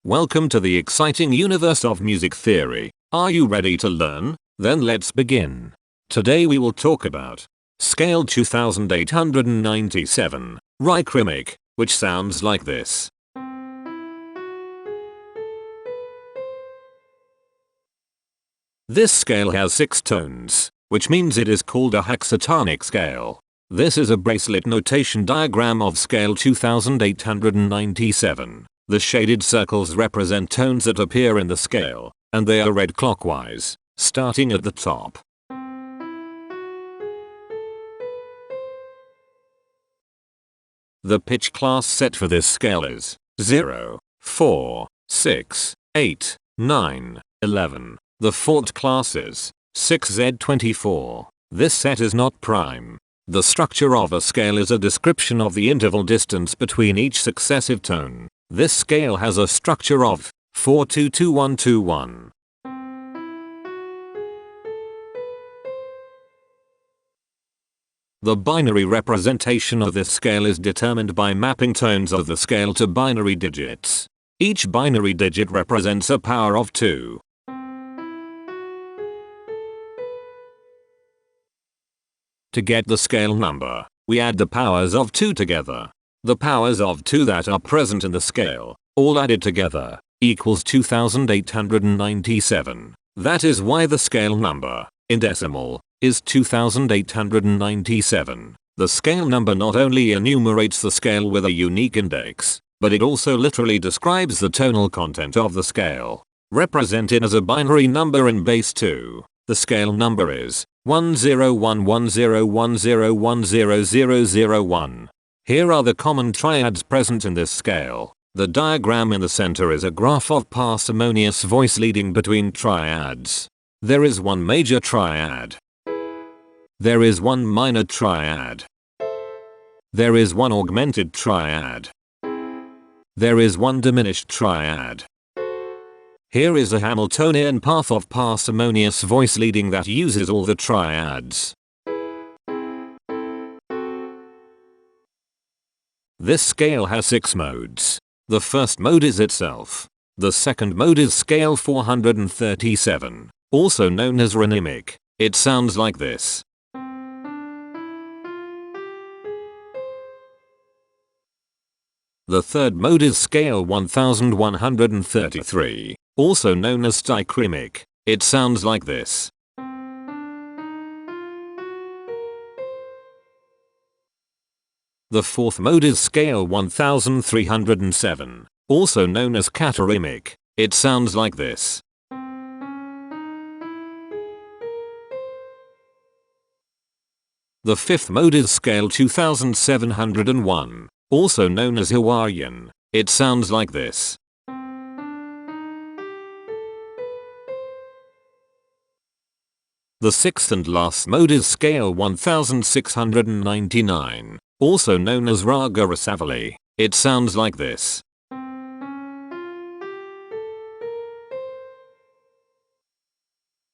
Welcome to the exciting universe of music theory. Are you ready to learn? Then let's begin. Today we will talk about scale 2897, Rycrimic, which sounds like this. This scale has 6 tones, which means it is called a hexatonic scale. This is a bracelet notation diagram of scale 2897. The shaded circles represent tones that appear in the scale, and they are read clockwise, starting at the top. The pitch class set for this scale is 0, 4, 6, 8, 9, 11. The fault class is 6Z24. This set is not prime. The structure of a scale is a description of the interval distance between each successive tone. This scale has a structure of 4-2-2-1-2-1. The binary representation of this scale is determined by mapping tones of the scale to binary digits. Each binary digit represents a power of 2. To get the scale number, we add the powers of 2 together. The powers of 2 that are present in the scale, all added together, equals 2897. That is why the scale number, in decimal, is 2897. The scale number not only enumerates the scale with a unique index, but it also literally describes the tonal content of the scale. Represented as a binary number in base 2, the scale number is 1011010100001. Here are the common triads present in this scale. The diagram in the center is a graph of parsimonious voice leading between triads. There is one major triad. There is one minor triad. There is one augmented triad. There is one diminished triad. Here is a Hamiltonian path of parsimonious voice leading that uses all the triads. This scale has 6 modes. The first mode is itself. The second mode is scale 437, also known as Rycrimic. It sounds like this. The third mode is scale 1133, also known as Rycrimic. It sounds like this. The fourth mode is scale 1307, also known as Heteromorphisms. It sounds like this. The fifth mode is scale 2701, also known as Hawaiian. It sounds like this. The sixth and last mode is scale 1699. Also known as Raga Rasavali. It sounds like this.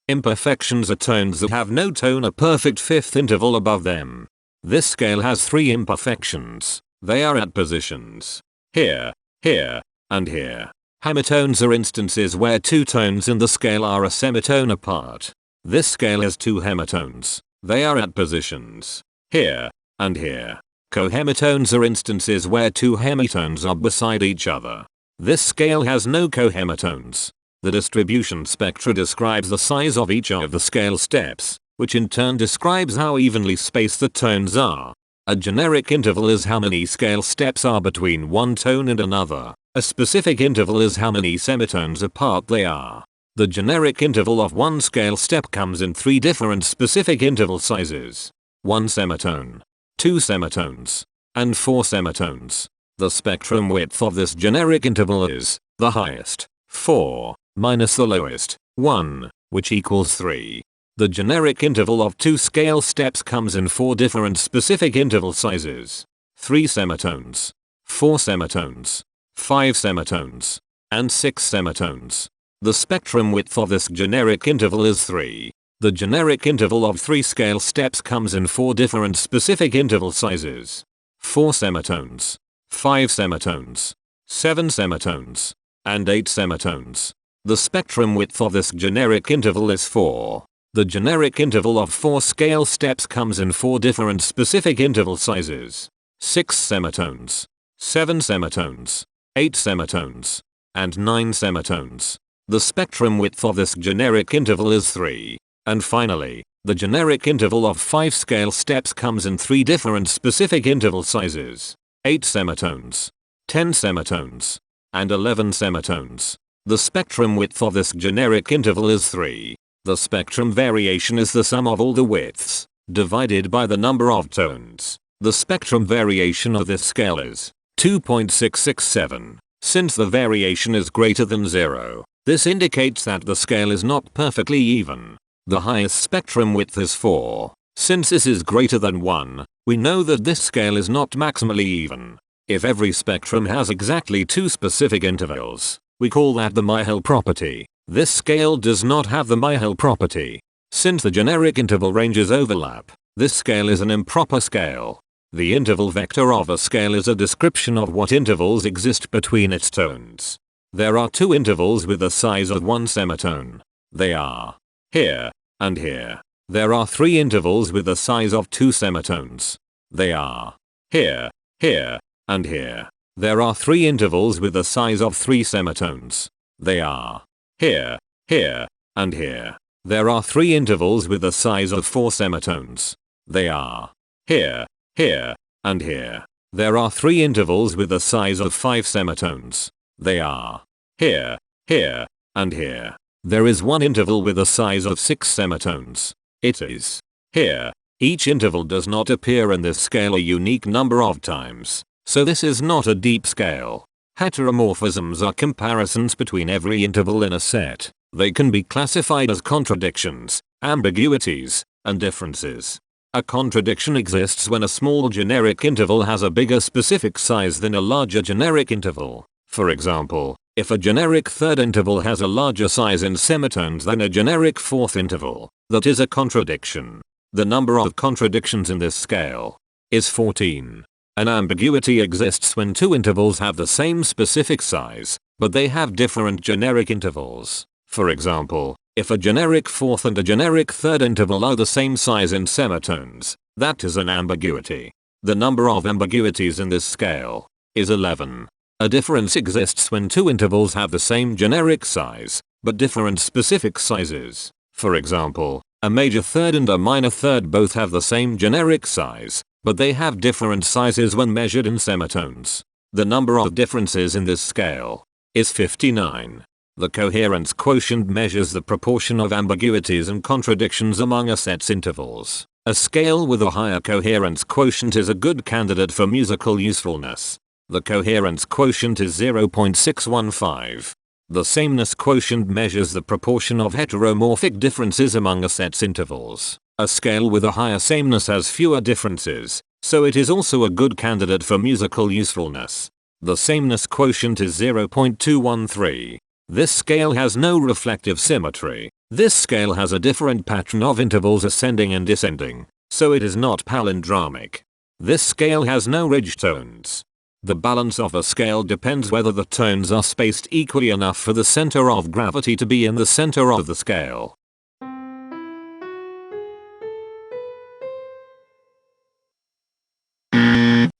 Imperfections are tones that have no tone, a perfect fifth interval above them. This scale has 3 imperfections. They are at positions here, here, and here. Hemitones are instances where 2 tones in the scale are a semitone apart. This scale has 2 hemitones. They are at positions here and here. Cohemitones are instances where 2 hemitones are beside each other. This scale has no cohemitones. The distribution spectra describes the size of each of the scale steps, which in turn describes how evenly spaced the tones are. A generic interval is how many scale steps are between one tone and another. A specific interval is how many semitones apart they are. The generic interval of one scale step comes in 3 different specific interval sizes. 1 semitone, 2 semitones, and 4 semitones. The spectrum width of this generic interval is the highest, 4, minus the lowest, 1, which equals 3. The generic interval of 2 scale steps comes in 4 different specific interval sizes. 3 semitones, 4 semitones, 5 semitones, and 6 semitones. The spectrum width of this generic interval is 3. The generic interval of 3 scale steps comes in 4 different specific interval sizes. 4 semitones, 5 semitones, 7 semitones, and 8 semitones. The spectrum width of this generic interval is 4. The generic interval of 4 scale steps comes in 4 different specific interval sizes: 6 semitones, 7 semitones, 8 semitones, and 9 semitones. The spectrum width of this generic interval is 3. And finally, the generic interval of 5 scale steps comes in 3 different specific interval sizes: 8 semitones, 10 semitones, and 11 semitones. The spectrum width of this generic interval is 3. The spectrum variation is the sum of all the widths, divided by the number of tones. The spectrum variation of this scale is 2.667. Since the variation is greater than 0, this indicates that the scale is not perfectly even. The highest spectrum width is 4. Since this is greater than 1, we know that this scale is not maximally even. If every spectrum has exactly 2 specific intervals, we call that the Myhill property. This scale does not have the Myhill property. Since the generic interval ranges overlap, this scale is an improper scale. The interval vector of a scale is a description of what intervals exist between its tones. There are 2 intervals with a size of 1 semitone. They are here and here. There are 3 intervals with a size of 2 semitones. They are here, here, and here. There are 3 intervals with a size of 3 semitones. They are here, here, and here. There are 3 intervals with a size of 4 semitones. They are here, here, and here. There are 3 intervals with a size of 5 semitones. They are here, here, and here. There is 1 interval with a size of 6 semitones. It is here. Each interval does not appear in this scale a unique number of times, so this is not a deep scale. Heteromorphisms are comparisons between every interval in a set. They can be classified as contradictions, ambiguities, and differences. A contradiction exists when a small generic interval has a bigger specific size than a larger generic interval. For example, if a generic third interval has a larger size in semitones than a generic fourth interval, that is a contradiction. The number of contradictions in this scale is 14. An ambiguity exists when 2 intervals have the same specific size, but they have different generic intervals. For example, if a generic fourth and a generic third interval are the same size in semitones, that is an ambiguity. The number of ambiguities in this scale is 11. A difference exists when 2 intervals have the same generic size, but different specific sizes. For example, a major third and a minor third both have the same generic size, but they have different sizes when measured in semitones. The number of differences in this scale is 59. The coherence quotient measures the proportion of ambiguities and contradictions among a set's intervals. A scale with a higher coherence quotient is a good candidate for musical usefulness. The coherence quotient is 0.615. The sameness quotient measures the proportion of heteromorphic differences among a set's intervals. A scale with a higher sameness has fewer differences, so it is also a good candidate for musical usefulness. The sameness quotient is 0.213. This scale has no reflective symmetry. This scale has a different pattern of intervals ascending and descending, so it is not palindromic. This scale has no ridge tones. The balance of a scale depends whether the tones are spaced equally enough for the center of gravity to be in the center of the scale.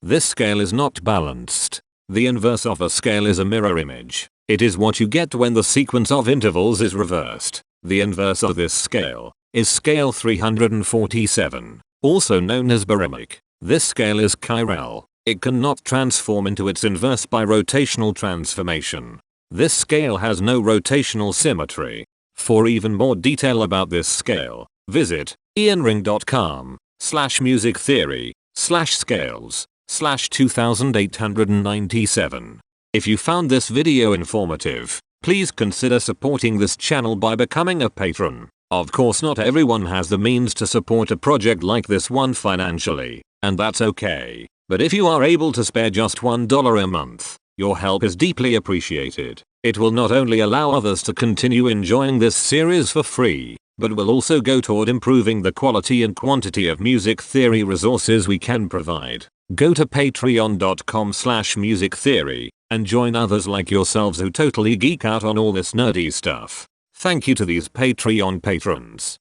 This scale is not balanced. The inverse of a scale is a mirror image. It is what you get when the sequence of intervals is reversed. The inverse of this scale is scale 347, also known as barymic. This scale is chiral. It cannot transform into its inverse by rotational transformation. This scale has no rotational symmetry. For even more detail about this scale, visit ianring.com/musictheory/scales/2897. If you found this video informative, please consider supporting this channel by becoming a patron. Of course, not everyone has the means to support a project like this one financially, and that's okay. But if you are able to spare just $1 a month, your help is deeply appreciated. It will not only allow others to continue enjoying this series for free, but will also go toward improving the quality and quantity of music theory resources we can provide. Go to patreon.com/musictheory and join others like yourselves who totally geek out on all this nerdy stuff. Thank you to these Patreon patrons.